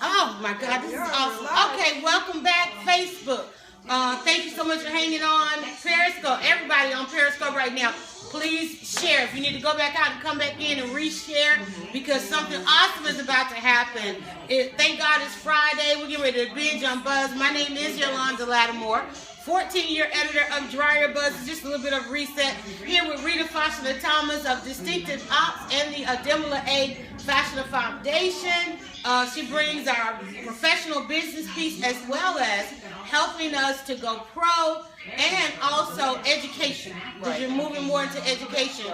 Oh my God, this is awesome. Okay, welcome back, Facebook. Thank you so much for hanging on. Periscope, everybody on Periscope right now, please share. If you need to go back out and come back in and reshare, because something awesome is about to happen. Thank God it's Friday. We're getting ready to binge on Buzz. My name is Yolanda Lattimore, 14-year editor of DryerBuzz. Just a little bit of reset here with Rita Foster Thomas of Distinctive Ops and the Ademla A Fashion Foundation. She brings our professional business piece as well as helping us to go pro and also education, because you're moving more into education.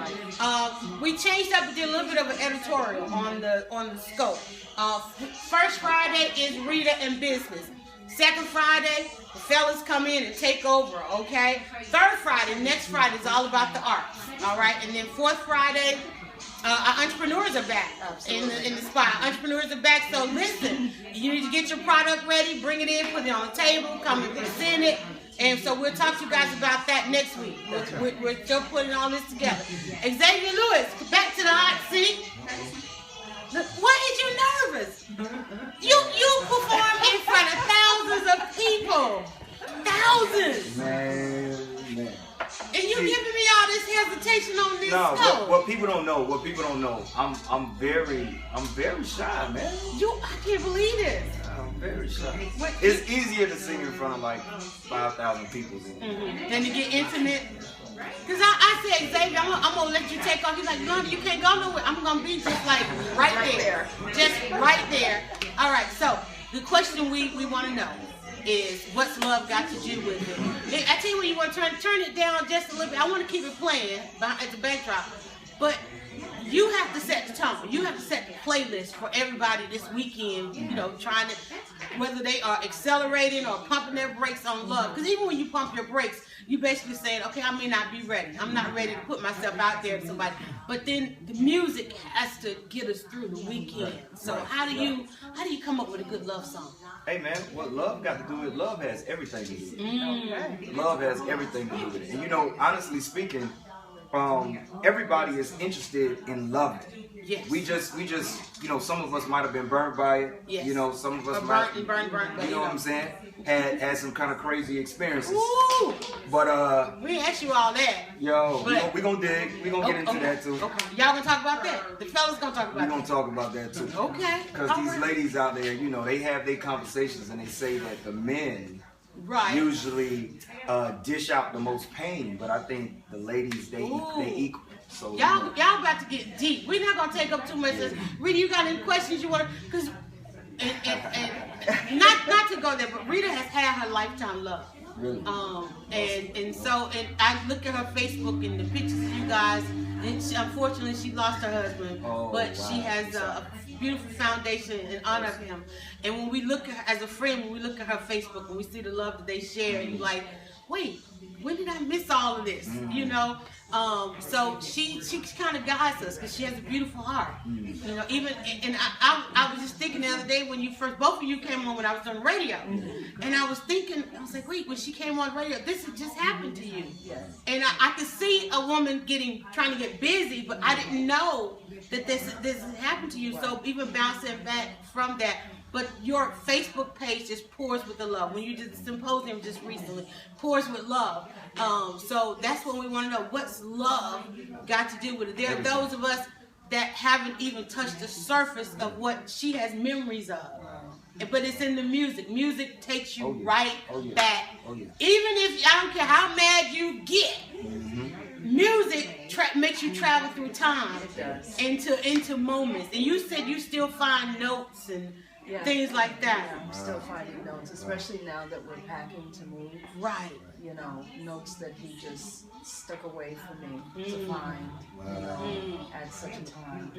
We changed up and did a little bit of an editorial on the scope. First Friday is Rita and business. Second Friday, the fellas come in and take over, okay? Third Friday, next Friday, is all about the arts, all right? And then fourth Friday, our entrepreneurs are back in the spot. Entrepreneurs are back, so listen, you need to get your product ready, bring it in, put it on the table, come and present it. And so we'll talk to you guys about that next week. We're still putting all this together. Xavier Lewis, back to the hot seat. Why are you nervous? You perform in front of thousands of people. Thousands. Man. And you giving me all this hesitation on this No, show. what people don't know, I'm very shy, man. I can't believe it. I'm very shy. It's easier to sing in front of like 5,000 people than to get intimate. Because I said, Xavier, I'm going to let you take off. He's like, no, you can't go nowhere. I'm going to be just like right there. Just right there. All right, so the question we want to know is, what's love got to do with it? I tell you what, you want to turn it down just a little bit. I want to keep it playing at the backdrop. But you have to set the tone. You have to set the playlist for everybody this weekend, you know, trying to, whether they are accelerating or pumping their brakes on love. Because even when you pump your brakes, you basically saying, okay, I may not be ready. I'm not ready to put myself out there to somebody. But then the music has to get us through the weekend. So how do you come up with a good love song? Hey man, what love got to do with it? Love has everything to do with it. Love has everything to do with it. And you know, honestly speaking, everybody is interested in loving. Yes. We just, you know, some of us might have been burned by it. Yes. You know, some of us burnt. you know what I'm saying? Had some kind of crazy experiences. Ooh. But we ain't asked you all that. Yo, we gonna dig. We gonna get into that too. Okay. Y'all gonna talk about that? The fellas gonna talk about that? We gonna talk about that too. Okay. Because these ladies out there, you know, they have their conversations and they say that the men usually dish out the most pain, but I think the ladies they equal. So y'all about to get deep. We're not gonna take up too much. Rita, you got any questions you want to? Because and not to go there, but Rita has had her lifetime love. Really? And I look at her Facebook and the pictures of you guys. And unfortunately, she lost her husband, but she has a beautiful foundation in honor of him. And when we look at her as a friend, when we look at her Facebook and we see the love that they share, and you're like, wait, when did I miss all of this? You know. So she kind of guides us because she has a beautiful heart. You know, even and I was just thinking the other day when both of you came on when I was on the radio, and I was like, wait, when she came on the radio, this had just happened to you. And I could see a woman trying to get busy, but I didn't know that this had happened to you. So even bouncing back from that. But your Facebook page just pours with the love. When you did the symposium just recently, pours with love. So that's what we want to know. What's love got to do with it? There are those of us that haven't even touched the surface of what she has memories of. But it's in the music. Music takes you right back. Even if, I don't care how mad you get, music makes you travel through time into moments. And you said you still find notes and things like that. Yeah, I'm still finding notes, especially now that we're packing to move. Right. You know, notes that he just stuck away for me to find, you know, at such a time.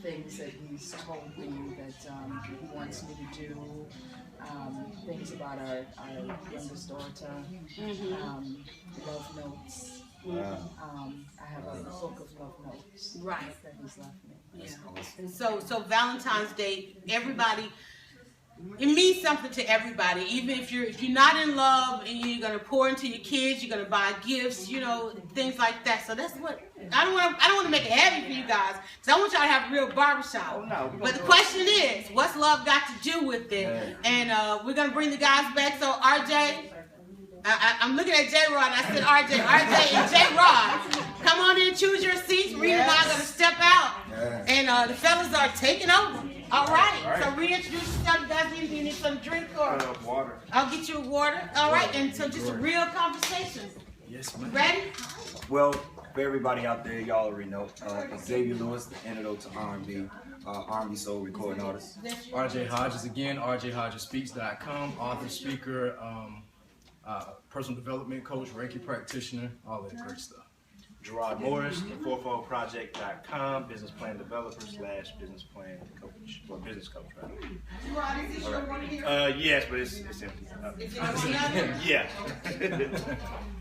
Things that he's told me that he wants me to do. Things about our youngest daughter. Love notes. I have a book of love notes that he's left me. And so Valentine's Day, everybody, it means something to everybody. Even if you're not in love and you're gonna pour into your kids, you're gonna buy gifts, you know, things like that. So that's what I don't want to make it heavy for you guys, because I want y'all to have a real barbershop. Oh, no, but the question is, what's love got to do with it? Yeah. And we're gonna bring the guys back. So RJ, I'm looking at JaRod, and I said RJ and JaRod, come on in, choose your seats. Rita and I are gonna step out, and the fellas are taking over. All right. So reintroduce yourself. You guys need some drink or water? I'll get you a water. All right. And so just a real conversation. Yes, ma'am. Ready? Well, for everybody out there, y'all already know. Xavier Lewis, the antidote to R&B. R&B soul recording artist. RJ Hodges again. RJHodgesSpeaks.com. Author, speaker, personal development coach, Reiki practitioner, all that great stuff. JaRod Morris, the4foldproject.com, business plan developer / business plan coach, or business coach, right? JaRod, is this your one here? Yes, but it's empty. Is it Yeah.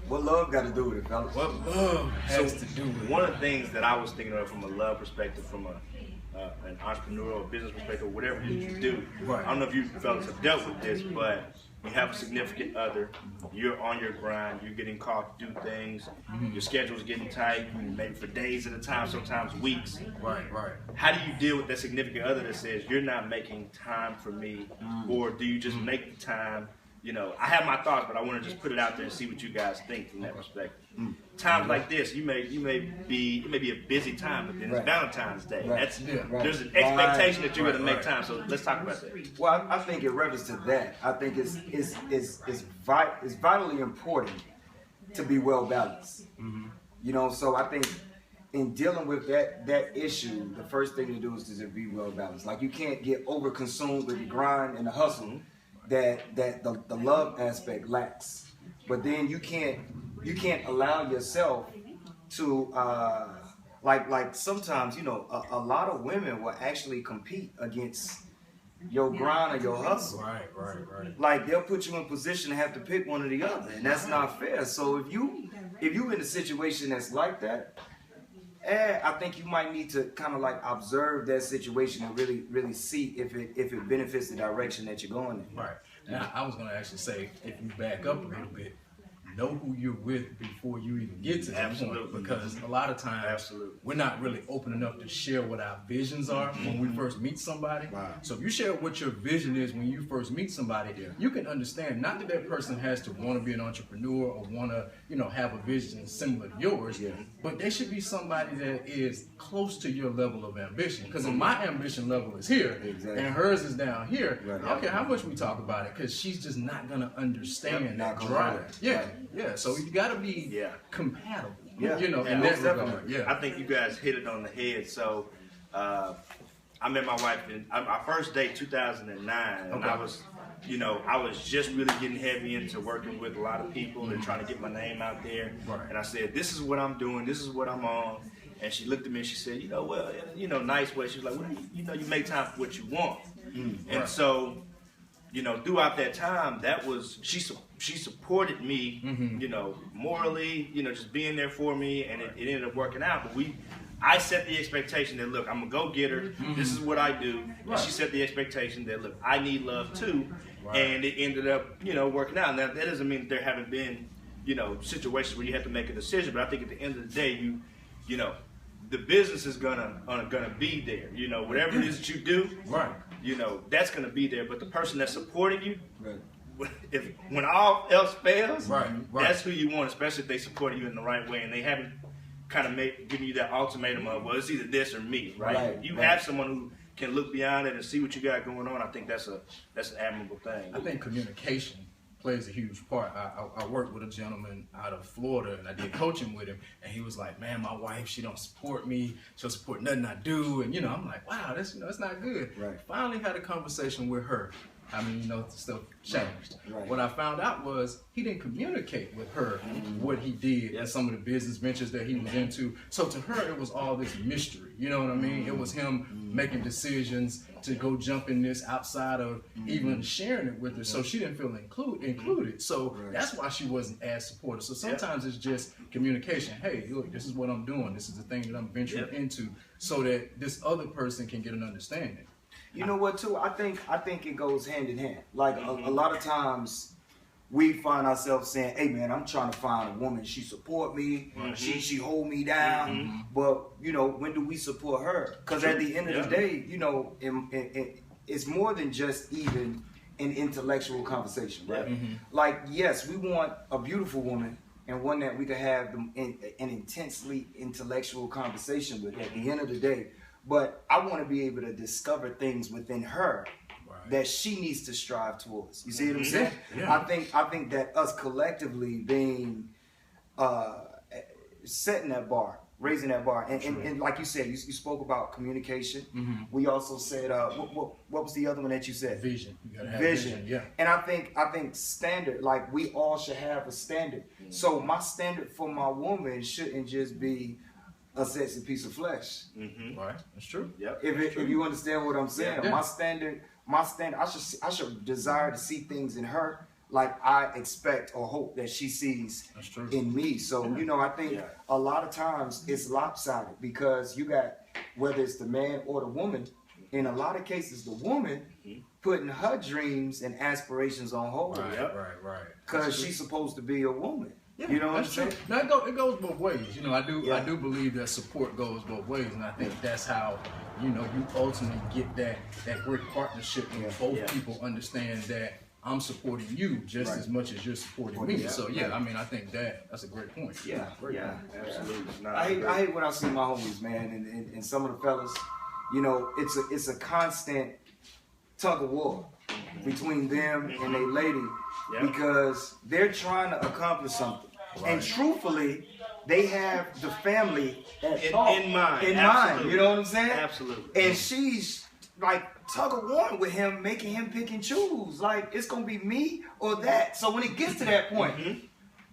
What love got to do with it, fellas? What love has to do with it? One of the things that I was thinking of from a love perspective, from an entrepreneurial business perspective, whatever it is you do. Right. I don't know if you fellas have dealt with this, but you have a significant other, you're on your grind, you're getting called to do things, your schedule's getting tight, maybe for days at a time, sometimes weeks. Right. How do you deal with that significant other that says, you're not making time for me, or do you just make the time? You know, I have my thoughts, but I want to just put it out there and see what you guys think from that perspective. Times like this, it may be a busy time, but then it's Valentine's Day. There's an expectation that you're going to make time. So let's talk about that. Well, I think in reference to that, I think it's vitally important to be well balanced. You know, so I think in dealing with that issue, the first thing to do is to be well balanced. Like, you can't get over consumed with the grind and the hustle that the love aspect lacks. But then you can't allow yourself to like sometimes, you know, a lot of women will actually compete against your grind or your hustle. Right. Like, they'll put you in position to have to pick one or the other, and that's not fair. So if you in a situation that's like that, I think you might need to kind of like observe that situation and really see if it benefits the direction that you're going in. Right. And I was going to actually say, if you back up a little bit, know who you're with before you even get to that point, because a lot of times we're not really open enough to share what our visions are when we first meet somebody. So if you share what your vision is when you first meet somebody, you can understand not that person has to want to be an entrepreneur or want to, you know, have a vision similar to yours, but they should be somebody that is close to your level of ambition. Because if my ambition level is here and hers is down here, I don't care how much we talk about it, because she's just not going to understand that drive. Yeah, so you got to be compatible. You know, in that regard. I think you guys hit it on the head. So I met my wife in our first date, 2009, and I was just really getting heavy into working with a lot of people and trying to get my name out there. And I said, this is what I'm doing, this is what I'm on. And she looked at me and she said, nice way. She was like, well, you make time for what you want. And so, throughout that time, she supported me, morally, just being there for me, and it ended up working out. But I set the expectation that, look, I'm gonna go get her. This is what I do. And she set the expectation that, look, I need love too. And it ended up, working out. Now, that doesn't mean that there haven't been, situations where you have to make a decision. But I think at the end of the day, the business is gonna be there. Whatever it is that you do, that's gonna be there. But the person that's supporting you, when all else fails, that's who you want, especially if they support you in the right way and they haven't kind of giving you that ultimatum of, well, it's either this or me, right? You have someone who can look beyond it and see what you got going on. I think that's an admirable thing. I think communication plays a huge part. I worked with a gentleman out of Florida, and I did coaching with him, and he was like, man, my wife, she don't support me, she'll support nothing I do, and I'm like, wow, that's not good. Finally had a conversation with her. I mean, stuff changed. What I found out was he didn't communicate with her what he did and some of the business ventures that he was into. So to her, it was all this mystery. You know what I mean? It was him making decisions to go jump in this outside of even sharing it with her. So she didn't feel included. So that's why she wasn't as supportive. So sometimes it's just communication. Hey, look, this is what I'm doing. This is the thing that I'm venturing into, so that this other person can get an understanding. You know what too? I think it goes hand in hand. Like a lot of times we find ourselves saying, "Hey man, I'm trying to find a woman. She support me. She hold me down." But you know, when do we support her? Because at the end of the day, you know, it's more than just even an intellectual conversation, right? Like, yes, we want a beautiful woman and one that we can have an intensely intellectual conversation with at the end of the day. But I want to be able to discover things within her that she needs to strive towards. You see what I'm saying? Yeah. I think that us collectively being setting that bar, raising that bar, and like you said, you spoke about communication. We also said what was the other one that you said? Vision. You gotta have vision. Yeah. And I think standard, like we all should have a standard. So my standard for my woman shouldn't just be a sexy piece of flesh. Right, that's true. Yep. If you understand what I'm saying, Yeah. my standard, I should desire to see things in her like I expect or hope that she sees in me. So you know, I think a lot of times it's lopsided because you got, whether it's the man or the woman, in a lot of cases the woman putting her dreams and aspirations on hold. Right. Because she's supposed to be a woman. You know what I'm saying? Now it goes both ways. You know, I do believe that support goes both ways, and I think that's how, you know, you ultimately get that great partnership when both people understand that I'm supporting you just as much as you're supporting me. So I mean, I think that's a great point. Absolutely. I hate when I see my homies, man, and some of the fellas. You know, it's a constant tug of war between them and their lady because they're trying to accomplish something. And truthfully, they have the family in mind. You know what I'm saying? Absolutely. And she's like tug of war with him, making him pick and choose. Like, it's gonna be me or that. So when it gets to that point,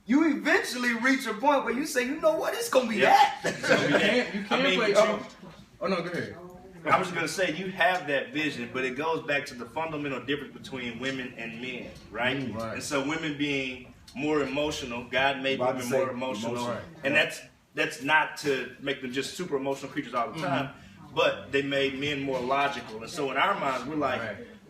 you eventually reach a point where you say, you know what, it's gonna be that. You can't play. Oh no, go ahead. I was going to say, you have that vision, but it goes back to the fundamental difference between women and men, right? And so women being more emotional, God made women more emotional, and that's not to make them just super emotional creatures all the time, but they made men more logical. And so in our minds, we're like,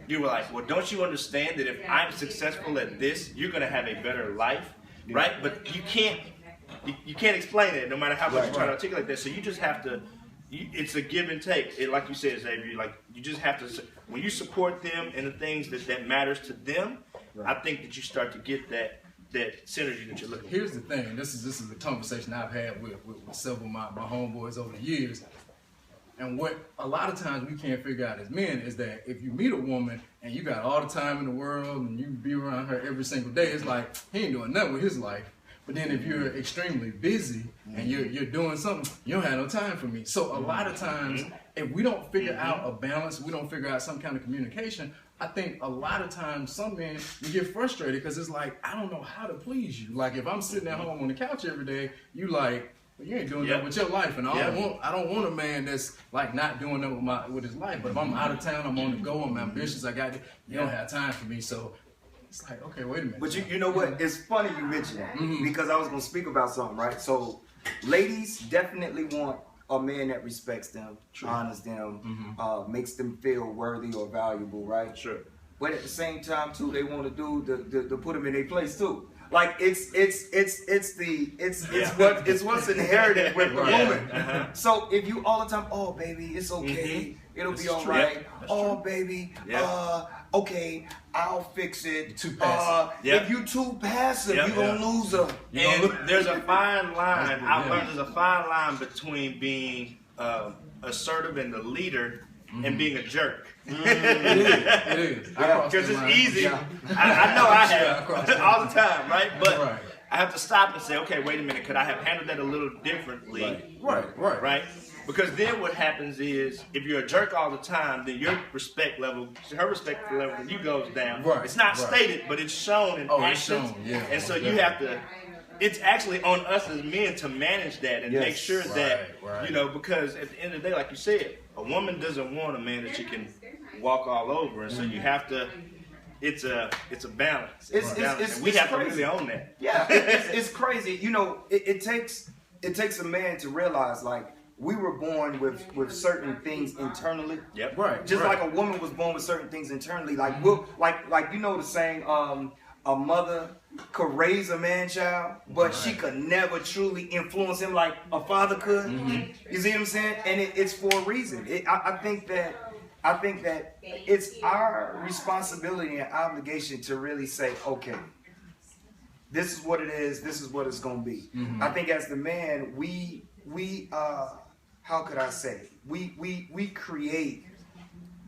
you were like, well, don't you understand that if I'm successful at this, you're going to have a better life, right? But you can't explain it no matter how much you try to articulate that. So you just have to. It's a give and take. Like you said, Xavier, like you just have to, when you support them and the things that matters to them, I think that you start to get that synergy that you're looking for. Here's the thing. This is a conversation I've had with several of my homeboys over the years. And what a lot of times we can't figure out as men is that if you meet a woman and you got all the time in the world and you be around her every single day, it's like he ain't doing nothing with his life. But then if you're extremely busy and you're doing something, you don't have no time for me. So a lot of times, if we don't figure out a balance, we don't figure out some kind of communication, I think a lot of times some men, you get frustrated because it's like, I don't know how to please you. Like if I'm sitting at home on the couch every day, you like, well, you ain't doing that with your life. And I don't want a man that's like not doing that with his life. But if I'm out of town, I'm on the go, I'm ambitious, you don't have time for me. So it's like, okay, wait a minute. But you know what? It's funny you mentioned that because I was going to speak about something, right? So ladies definitely want a man that respects them, honors them, makes them feel worthy or valuable, right? Sure. But at the same time, too, they want to do to put them in their place too. Like it's what's inherited with the woman. So if you all the time, oh baby, it's okay, it'll be all right. Oh baby, okay, I'll fix it. Too passive. If you too passive, you're gonna lose her. And there's a fine line. I've learned there's a fine line between being assertive and the leader and being a jerk. It is. Because it's easy. I know I have all the time, right? But I have to stop and say, okay, wait a minute. Could I have handled that a little differently? Right. Because then what happens is, if you're a jerk all the time, then your respect level, her respect level for you goes down. It's not stated, but it's shown in actions. And so you have to. It's actually on us as men to manage that and make sure that, you know, because at the end of the day, like you said, a woman doesn't want a man that she can walk all over, and so you have to. It's a balance. And we have to really own that. Yeah, it's crazy. You know, it takes a man to realize, like, we were born with certain things internally. Yep. Right. Just like a woman was born with certain things internally. Like like you know the saying, a mother could raise a man-child, but she could never truly influence him like a father could. You see what I'm saying? And it's for a reason. I think that it's our responsibility and obligation to really say, okay, this is what it is. This is what it's gonna be. I think as the man, we how could I say? We create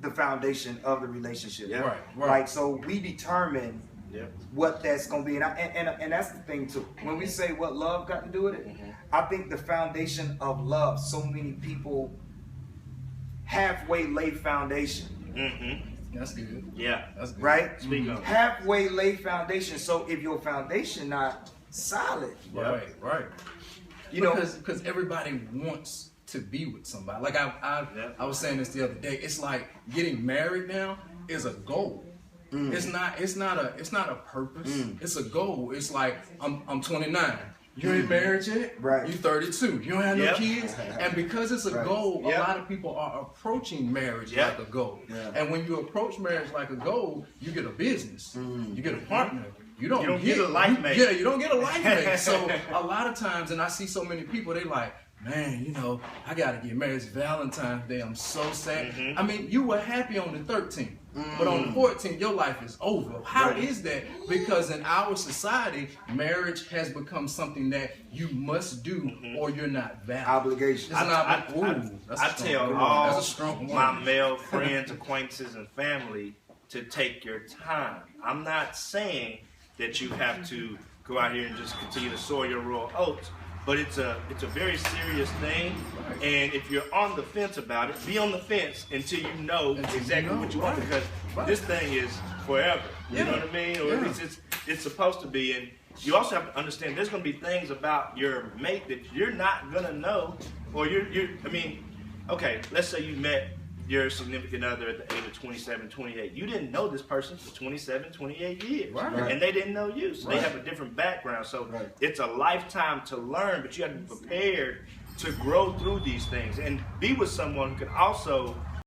the foundation of the relationship. Yeah. Right. Like, so we determine Yep. what that's gonna be, and that's the thing too. When we say what love got to do with it, I think the foundation of love. So many people halfway lay foundation. That's good. Yeah. That's good. Right? Speak on it. Halfway lay foundation. So if your foundation not solid, Right. you know, because everybody wants to be with somebody. Like I was saying this the other day. It's like getting married now is a goal. It's not a purpose. It's a goal. It's like I'm 29. You ain't married yet? Right. You 32. You don't have no Yep. kids? And because it's a Right. goal, Yep. a lot of people are approaching marriage Yep. like a goal. Yeah. And when you approach marriage like a goal, you get a business. You get a partner. You don't get a life mate. Yeah, you don't get a life mate. So a lot of times, and I see so many people, they like, man, you know, I gotta get married. It's Valentine's Day. I'm so sad. I mean, you were happy on the 13th, but on the 14th, your life is over. How is that? Because in our society, marriage has become something that you must do, or you're not valid. obligation. It's not. I tell all that's a strong one. my male friends, acquaintances, and family to take your time. I'm not saying that you have to go out here and just continue to sow your royal oats, but it's a very serious thing. And if you're on the fence about it, be on the fence until you know exactly what you want, because this thing is forever. You know what I mean? Or at least it's supposed to be. And you also have to understand there's going to be things about your mate that you're not going to know, or I mean, okay, let's say you met your significant other at the age of 27, 28. You didn't know this person for 27, 28 years. And they didn't know you. So they have a different background. So it's a lifetime to learn, but you have to be prepared to grow through these things and be with someone who can also